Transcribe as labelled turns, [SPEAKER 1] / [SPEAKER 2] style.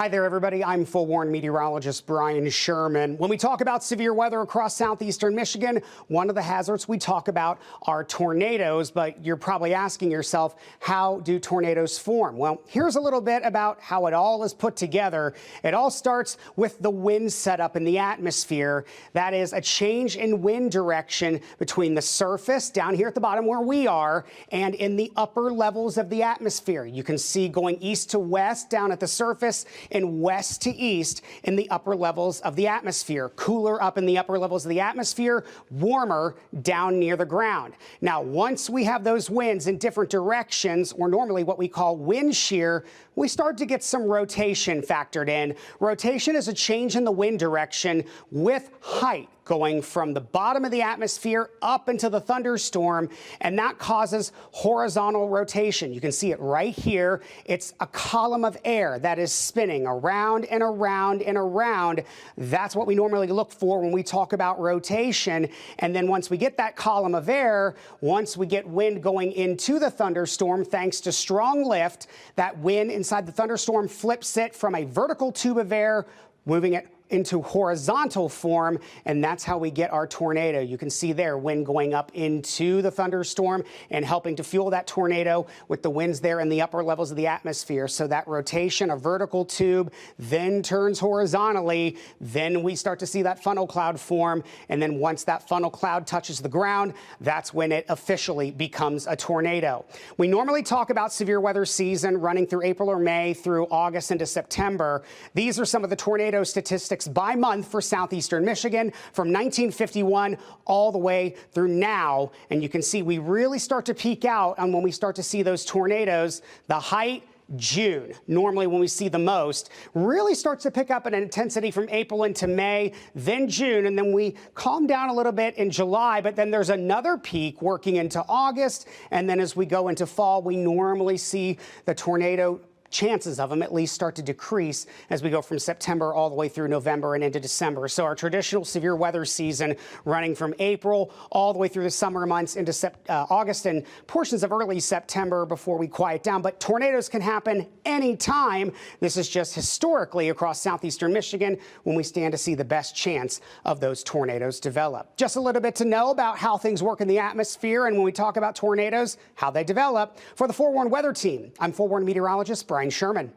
[SPEAKER 1] Hi there, everybody. I'm full-warned meteorologist Bryan Schuerman. When we talk about severe weather across southeastern Michigan, one of the hazards we talk about are tornadoes. But you're probably asking yourself, how do tornadoes form? Well, here's a little bit about how it all is put together. It all starts with the wind setup in the atmosphere. That is a change in wind direction between the surface down here at the bottom where we are and in the upper levels of the atmosphere. You can see going east to west down at the surface and west to east in the upper levels of the atmosphere. Cooler up in the upper levels of the atmosphere, warmer down near the ground. Now, once we have those winds in different directions, or normally what we call wind shear, we start to get some rotation factored in. Rotation is a change in the wind direction with height, going from the bottom of the atmosphere up into the thunderstorm, and that causes horizontal rotation. You can see it right here. It's a column of air that is spinning around and around and around. That's what we normally look for when we talk about rotation. And then once we get that column of air, once we get wind going into the thunderstorm, thanks to strong lift, that wind inside the thunderstorm flips it from a vertical tube of air, moving it into horizontal form, and that's how we get our tornado. You can see there wind going up into the thunderstorm and helping to fuel that tornado with the winds there in the upper levels of the atmosphere. So that rotation, a vertical tube, then turns horizontally. Then we start to see that funnel cloud form. And then once that funnel cloud touches the ground, that's when it officially becomes a tornado. We normally talk about severe weather season running through April or May through August into September. These are some of the tornado statistics by month for southeastern Michigan from 1951 all the way through now. And you can see we really start to peak out on when we start to see those tornadoes. The height, June, normally when we see the most, really starts to pick up in intensity from April into May, then June, and then we calm down a little bit in July, but then there's another peak working into August, and then as we go into fall, we normally see the tornado chances of them at least start to decrease as we go from September all the way through November and into December. So our traditional severe weather season running from April all the way through the summer months into August and portions of early September before we quiet down. But tornadoes can happen anytime. This is just historically across southeastern Michigan when we stand to see the best chance of those tornadoes develop. Just a little bit to know about how things work in the atmosphere, and when we talk about tornadoes, how they develop. For the Forewarned Weather Team, I'm Forewarned meteorologist Bryan Schuerman.